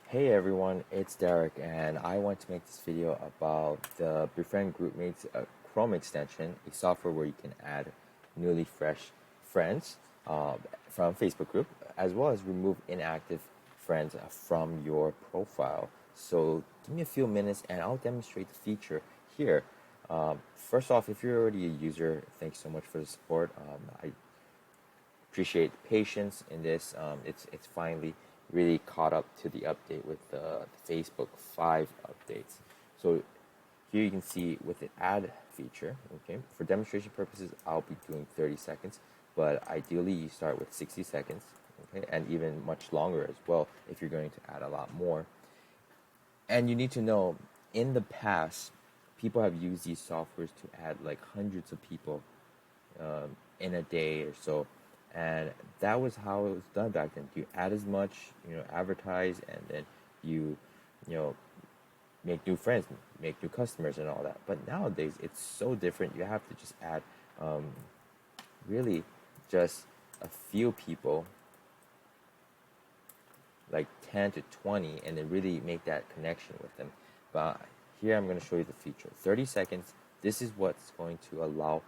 Hey everyone, it's Derek, and I want to make this video about the Befriend GroupMates Chrome extension, a software where you can add newly fresh friends from Facebook group, as well as remove inactive friends from your profile. So give me a few minutes, and I'll demonstrate the feature here. First off, if you're already a user, thanks so much for the support. I appreciate the patience in this. It's finally really caught up to the update with the Facebook 5 updates. So here you can see with the add feature, okay, for demonstration purposes, I'll be doing 30 seconds, but ideally you start with 60 seconds, okay, and even much longer as well if you're going to add a lot more. And you need to know, in the past, people have used these softwares to add like hundreds of people in a day or so, and that was how it was done back then. You add as much, advertise, and then you know make new friends, make new customers, and all that. But nowadays it's so different. You have to just add really just a few people, like 10 to 20, and then really make that connection with them. But here I'm going to show you the feature. 30 seconds. This is what's going to allow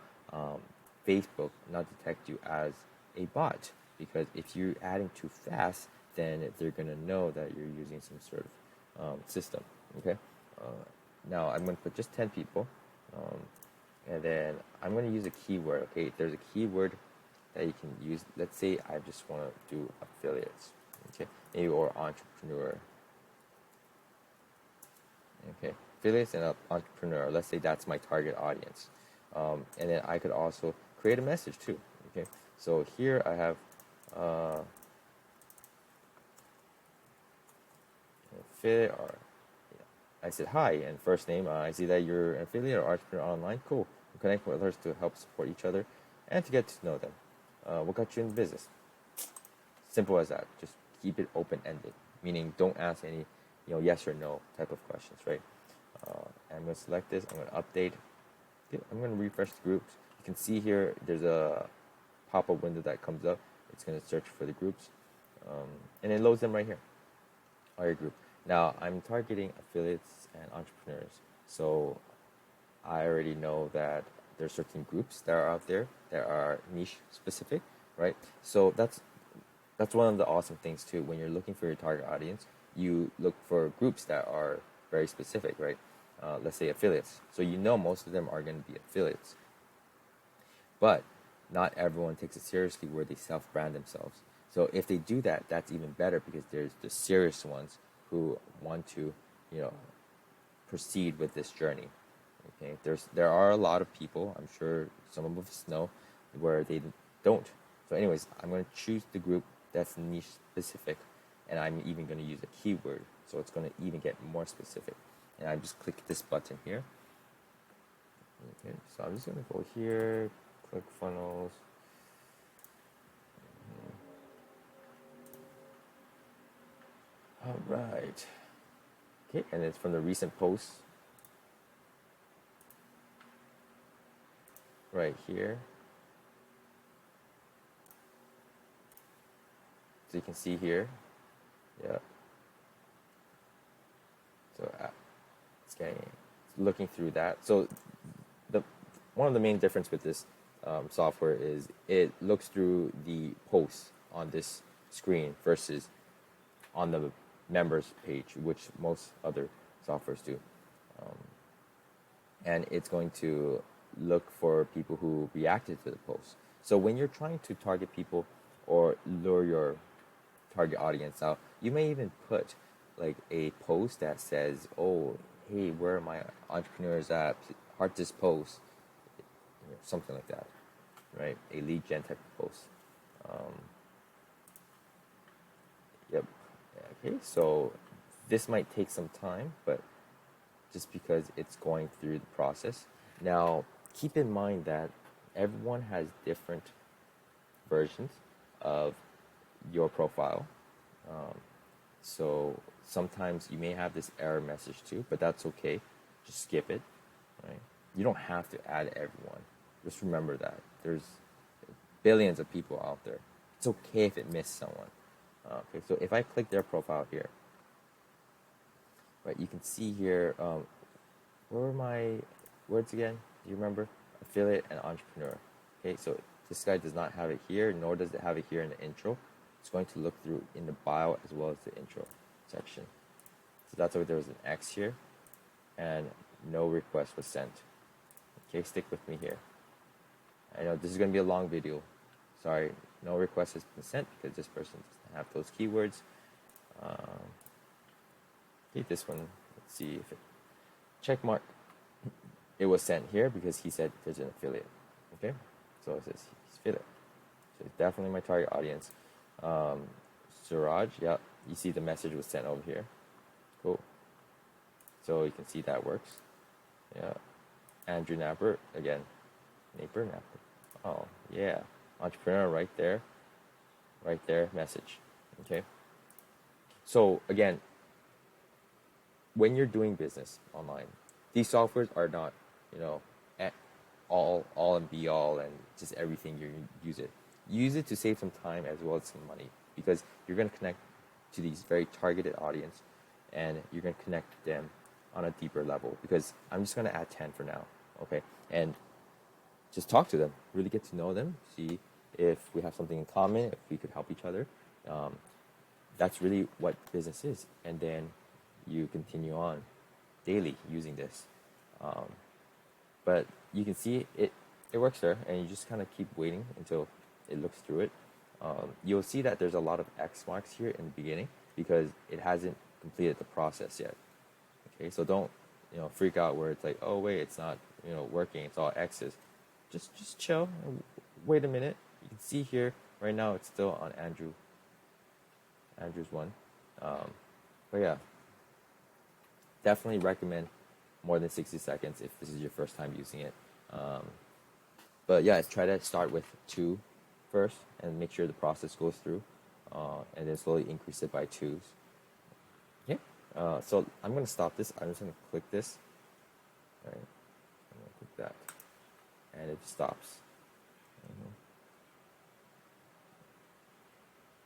Facebook not detect you as a bot, because if you're adding too fast, then they're going to know that you're using some sort of system. Okay. Now I'm going to put just 10 people, and then I'm going to use a keyword. Okay, there's a keyword that you can use. Let's say I just want to do affiliates. Okay, maybe, or entrepreneur. Okay, affiliates and entrepreneur. Let's say that's my target audience, and then I could also create a message too. Okay, so here I have affiliate, or I said hi and first name. I see that you're an affiliate or entrepreneur online. Cool. We connect with others to help support each other and to get to know them. What got you in business? Simple as that. Just keep it open-ended, meaning don't ask any, yes or no type of questions, right? I'm going to select this. I'm going to update. I'm going to refresh the groups. You can see here there's a pop-up window that comes up. It's going to search for the groups, and it loads them right here. All your group. Now I'm targeting affiliates and entrepreneurs, so I already know that there's certain groups that are out there that are niche specific, right? So that's one of the awesome things too. When you're looking for your target audience, you look for groups that are very specific, right? Let's say affiliates. So most of them are going to be affiliates. But not everyone takes it seriously where they self-brand themselves. So if they do that, that's even better, because there's the serious ones who want to, proceed with this journey. Okay, there are a lot of people, I'm sure some of us know, where they don't. So anyways, I'm going to choose the group that's niche specific, and I'm even going to use a keyword, so it's going to even get more specific. And I just click this button here. Okay, so I'm just going to go here, click funnels. All right. Okay, and it's from the recent posts right here. So you can see here, yeah. So it's looking through that. So one of the main difference with this software is it looks through the posts on this screen versus on the members page, which most other softwares do. And it's going to look for people who reacted to the post. So when you're trying to target people or lure your target audience out, you may even put like a post that says, oh, hey, where are my entrepreneurs at? Heart this post, something like that, right? A lead gen type of post. Yep. Okay, so this might take some time, but just because it's going through the process. Now, keep in mind that everyone has different versions of your profile. So sometimes you may have this error message too, but that's okay. Just skip it, right? You don't have to add everyone. Just remember that. There's billions of people out there. It's okay if it missed someone. Okay, so if I click their profile here, right? You can see here, what were my words again? Do you remember? Affiliate and entrepreneur. Okay, so this guy does not have it here, nor does it have it here in the intro. It's going to look through in the bio as well as the intro section. So that's why there was an X here, and no request was sent. Okay, stick with me here. I know this is going to be a long video. Sorry, no request has been sent because this person doesn't have those keywords. Okay, this one, let's see if it, check mark. It was sent here because he said there's an affiliate. Okay, so it says he's affiliate. So it's definitely my target audience. Suraj, yeah, you see the message was sent over here. Cool. So you can see that works. Yeah. Andrew Napper, again. Napper. Oh, yeah. Entrepreneur right there. Right there, message. Okay. So again, when you're doing business online, these softwares are not, all and be all and just everything you use it. Use it to save some time as well as some money, because you're going to connect to these very targeted audience, and you're going to connect them on a deeper level, because I'm just going to add 10 for now. Okay. And just talk to them, really get to know them, see if we have something in common, if we could help each other. That's really what business is. And then you continue on daily using this. But you can see it works there, and you just kind of keep waiting until it looks through it. You'll see that there's a lot of X marks here in the beginning because it hasn't completed the process yet. Okay, so don't freak out where it's like, oh wait, it's not working, it's all X's. Just chill and wait a minute. You can see here right now it's still on Andrew's one. But yeah, definitely recommend more than 60 seconds if this is your first time using it. But yeah, try to start with 2 first and make sure the process goes through, and then slowly increase it by 2s. Okay, so I'm going to stop this. I'm just going to click this. All right, I'm going to click that, and it stops.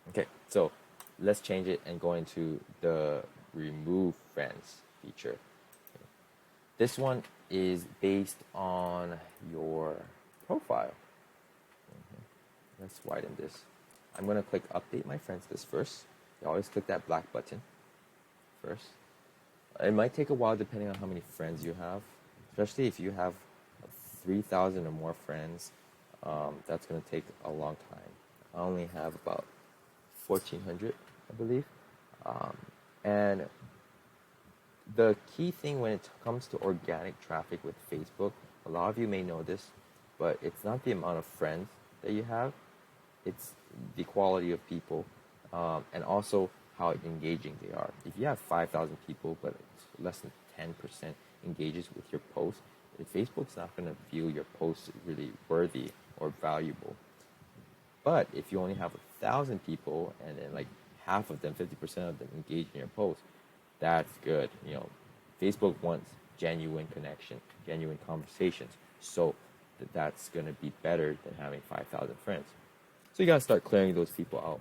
Okay, so let's change it and go into the remove friends feature. Okay. This one is based on your profile. Let's widen this. I'm going to click update my friends list first. You always click that black button first. It might take a while depending on how many friends you have, especially if you have 3,000 or more friends. That's going to take a long time. I only have about 1,400, I believe. And the key thing when it comes to organic traffic with Facebook, a lot of you may know this, but it's not the amount of friends that you have, it's the quality of people, and also how engaging they are. If you have 5,000 people, but less than 10% engages with your post, Facebook's not going to view your post really worthy or valuable. But if you only have 1,000 people and then like half of them, 50% of them engage in your post, that's good. Facebook wants genuine connection, genuine conversations. So that's going to be better than having 5,000 friends. So you got to start clearing those people out.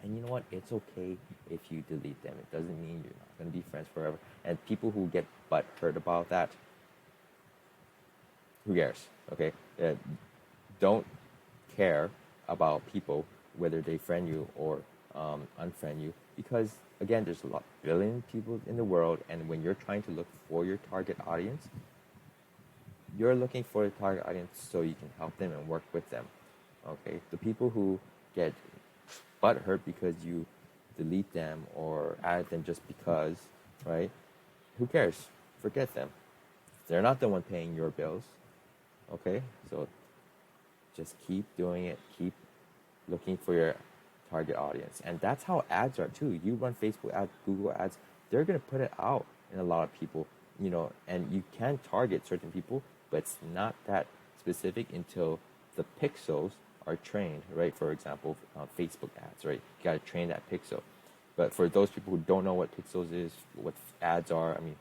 And you know what? It's okay if you delete them. It doesn't mean you're not going to be friends forever. And people who get butthurt about that, who cares? Okay? Don't care about people, whether they friend you or unfriend you, because again, there's a billion people in the world, and when you're trying to look for your target audience, you're looking for a target audience so you can help them and work with them. Okay, the people who get butthurt because you delete them or add them just because, right? Who cares? Forget them. They're not the one paying your bills. Okay, so just keep doing it. Keep looking for your target audience. And that's how ads are too. You run Facebook ads, Google ads, they're going to put it out in a lot of people, and you can target certain people, but it's not that specific until the pixels are trained, right? For example, Facebook ads, right? You got to train that pixel. But for those people who don't know what pixels is, what ads are, I mean,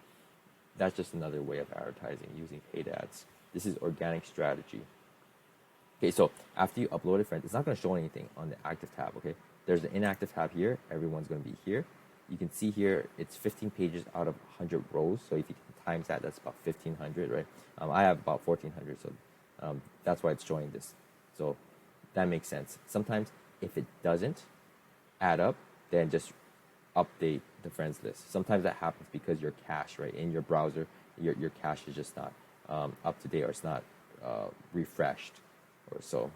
that's just another way of advertising using paid ads. This is organic strategy. Okay, so after you upload a friend, it's not going to show anything on the active tab, okay? There's an inactive tab here. Everyone's going to be here. you can see here it's 15 pages out of 100 rows. So if you can times that, that's about 1500, right? I have about 1400, so that's why it's showing this. So that makes sense. Sometimes if it doesn't add up, then just update the friends list. Sometimes that happens because your cache, right, in your browser, your cache is just not up to date, or it's not refreshed or so.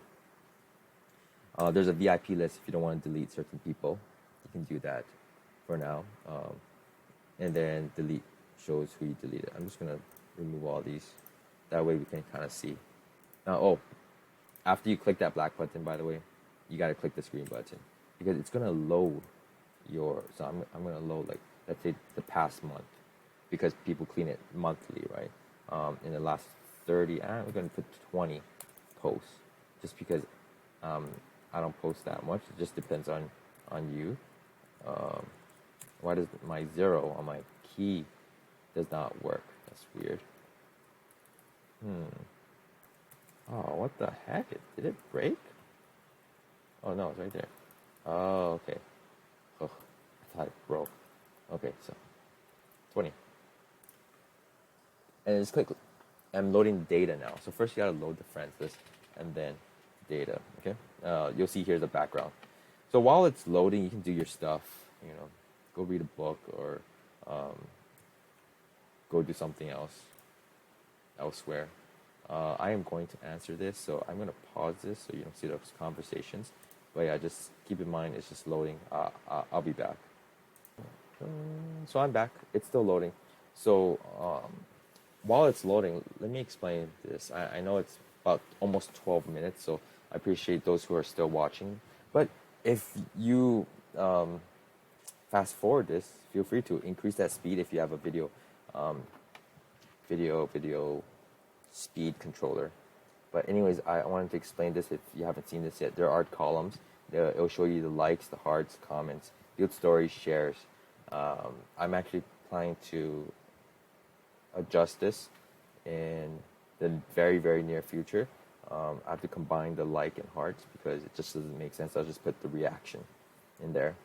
There's a VIP list if you don't want to delete certain people. You can do that for now. And then delete shows who you deleted. I'm just going to remove all these. That way we can kind of see. Now, after you click that black button, by the way, you got to click this green button, because it's going to load so I'm going to load, like, let's say the past month, because people clean it monthly, right? In the last 30, I'm going to put 20 posts, just because I don't post that much. It just depends on you. Why does my 0 on my key does not work? That's weird. Oh, what the heck? Did it break? Oh no, it's right there. Oh, okay. Oh, I thought it broke. Okay, so 20. And just click. I'm loading data now. So first you gotta load the friends list, and then data. Okay. You'll see here the background. So while it's loading, you can do your stuff. Go read a book, or go do something else elsewhere. I am going to answer this, so I'm going to pause this so you don't see those conversations. But yeah, just keep in mind it's just loading. I'll be back. So I'm back. It's still loading. So while it's loading, let me explain this. I know it's about almost 12 minutes, so I appreciate those who are still watching. But if you fast forward this, feel free to increase that speed if you have a video speed controller. But anyways, I wanted to explain this if you haven't seen this yet. There are columns. It'll show you the likes, the hearts, comments, field stories, shares. I'm actually planning to adjust this in the very, very near future. I have to combine the like and hearts because it just doesn't make sense. I'll just put the reaction in there.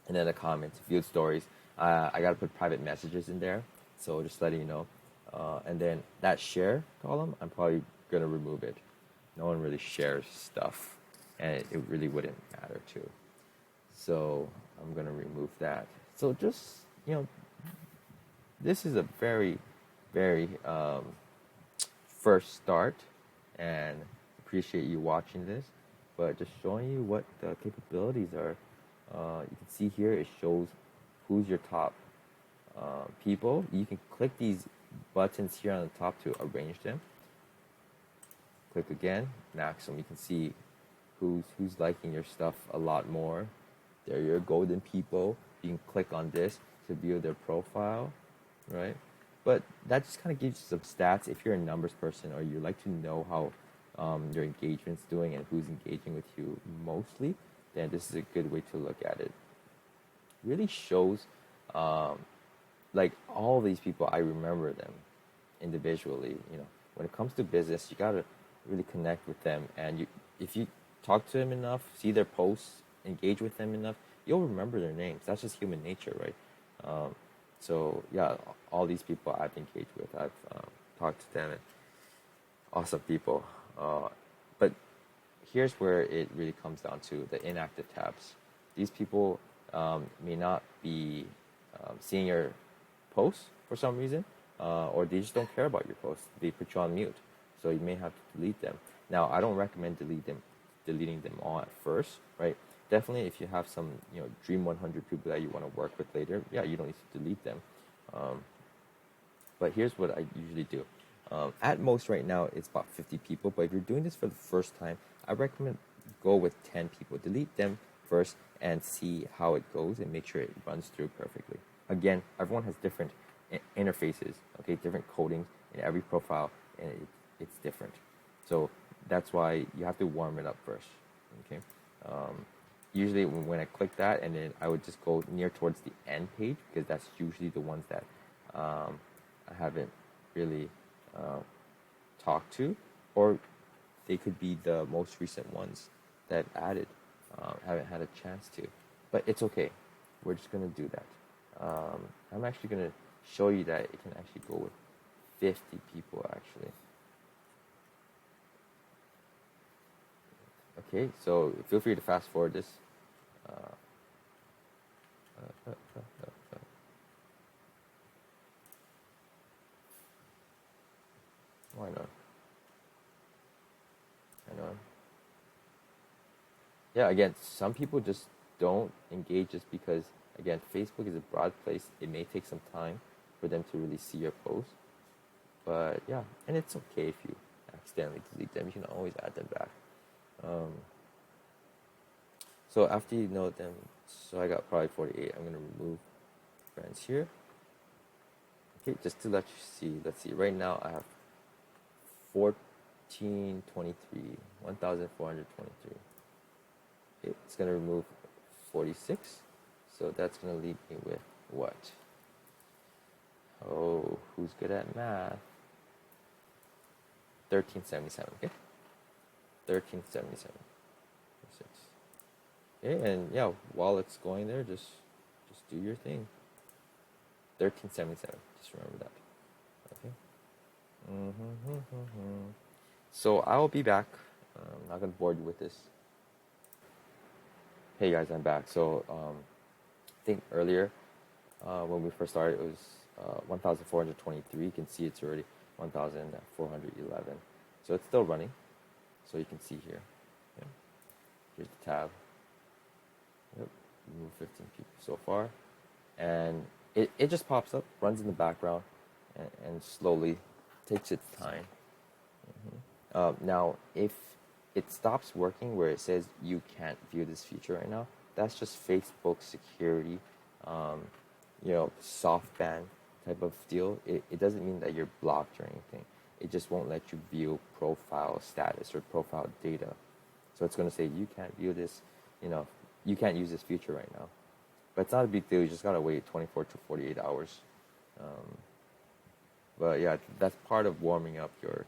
And then the comments, field stories. I got to put private messages in there. So just letting you know. And then that share column, I'm probably going to remove it. No one really shares stuff, and it really wouldn't matter too. So I'm going to remove that. So just, this is a very, very first start, and appreciate you watching this, but just showing you what the capabilities are. You can see here it shows who's your top people. You can click these buttons here on the top to arrange them. Click again, maximum. You can see who's liking your stuff a lot more. They're your golden people. You can click on this to view their profile, right? But that just kind of gives you some stats. If you're a numbers person, or you like to know how your engagement's doing and who's engaging with you mostly, then this is a good way to look at it. Really shows like all these people, I remember them individually. When it comes to business, you gotta really connect with them, and if you talk to them enough, see their posts, engage with them enough, you'll remember their names. That's just human nature, right? So yeah, all these people I've engaged with, I've talked to them, and awesome people. But here's where it really comes down to the inactive tabs. These people may not be seeing your posts for some reason, or they just don't care about your posts. They put you on mute, so you may have to delete them. Now, I don't recommend deleting them all at first, right? Definitely, if you have some dream 100 people that you want to work with later, yeah, you don't need to delete them. But here's what I usually do. At most right now, it's about 50 people. But if you're doing this for the first time, I recommend go with 10 people. Delete them first and see how it goes, and make sure it runs through perfectly. Again, everyone has different interfaces, okay, different codings in every profile, and it's different. So that's why you have to warm it up first, okay? Usually when I click that, and then I would just go near towards the end page, because that's usually the ones that I haven't really talked to, or they could be the most recent ones that I've added. Haven't had a chance to, but it's okay. we're just gonna do that. I'm actually gonna show you that it can actually go with 50 people actually. Okay, so feel free to fast forward this. Why not? I know. Yeah, again, some people just don't engage just because, again, Facebook is a broad place. It may take some time for them to really see your post. But yeah, and it's okay if you accidentally delete them. You can always add them back. So after you know them, so I got probably 48. I'm going to remove friends here. Okay, just to let you see. Let's see. Right now I have 1423, 1423. Okay, it's going to remove 46. So that's going to leave me with what? Oh, who's good at math? 1377, okay? 1377. Okay, and yeah, while it's going there, just do your thing. 1377, just remember that. Okay. So I'll be back. I'm not gonna bore you with this. Hey guys, I'm back. So I think earlier when we first started, it was 1,423. You can see it's already 1,411. So it's still running. So you can see here. Yeah. Here's the tab. Yep, remove 15 people so far. And it just pops up, runs in the background, and slowly takes its time. Now, if it stops working where it says you can't view this feature right now, that's just Facebook security, soft ban type of deal. It doesn't mean that you're blocked or anything. It just won't let you view profile status or profile data. So it's going to say you can't view this, you can't use this feature right now. But it's not a big deal. You just got to wait 24 to 48 hours. But yeah, that's part of warming up your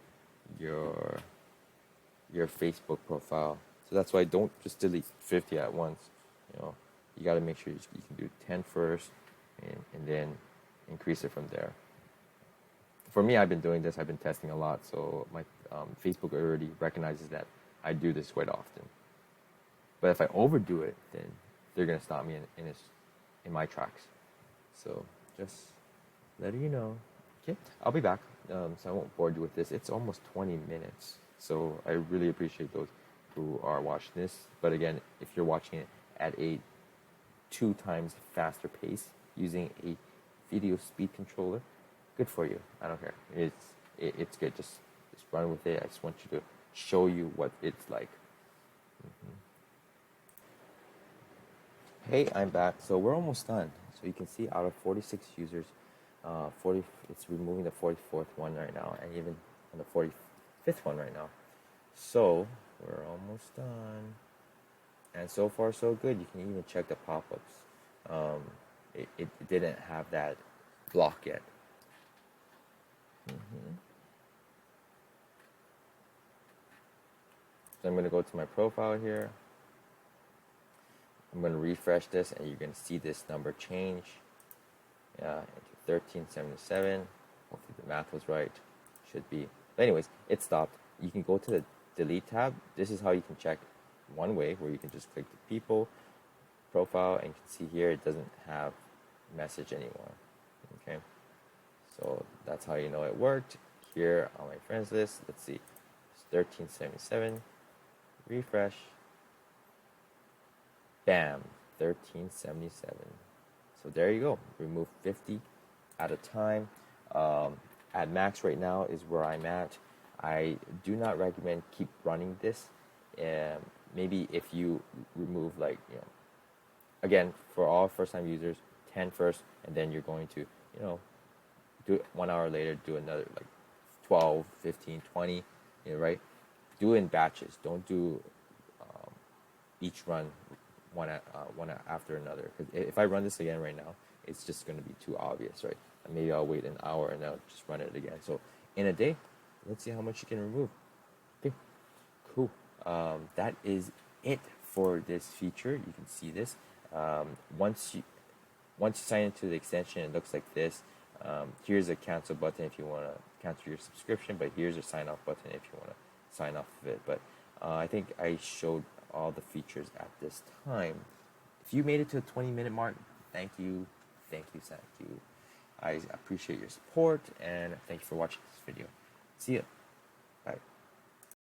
Facebook profile. So that's why don't just delete 50 at once. You got to make sure you can do 10 first, and then increase it from there. For me, I've been doing this. I've been testing a lot, so my Facebook already recognizes that I do this quite often. But if I overdo it, then they're gonna stop me in my tracks. So just letting you know. Okay, I'll be back. So I won't bore you with this. It's almost 20 minutes. So I really appreciate those who are watching this. But again, if you're watching it at a 2 times faster pace using a video speed controller, good for you. I don't care. It's good. Just run with it. I just want you to show you what it's like. Hey, I'm back. So we're almost done. So you can see out of 46 users, it's removing the 44th one right now, and even on the 45th one right now. So we're almost done. And so far, so good. You can even check the pop-ups. It didn't have that block yet. So I'm going to go to my profile here. I'm going to refresh this, and you're going to see this number change into 1377. Hopefully the math was right. Should be. But anyways, it stopped. You can go to the delete tab. This is how you can check one way, where you can just click the people profile, and you can see here it doesn't have message anymore. Okay, so that's how you know it worked. Here on my friends list, let's see, it's 1377. Refresh. Bam, 1377. So there you go. Remove 50 at a time. At max right now is where I'm at. I do not recommend keep running this. Maybe if you remove again, for all first-time users, 10 first, and then you're going to, do it 1 hour later, do another 12, 15, 20, right? Do it in batches. Don't do each run one after another. Because if I run this again right now, it's just going to be too obvious, right? And maybe I'll wait an hour and I'll just run it again. So in a day, let's see how much you can remove. Okay, cool. That is it for this feature. You can see this. Once once you sign into the extension, it looks like this. Here's a cancel button if you want to cancel your subscription, but here's a sign off button if you want to sign off of it. But I think I showed all the features at this time. If you made it to the 20-minute mark, thank you. I appreciate your support, and thank you for watching this video. See ya.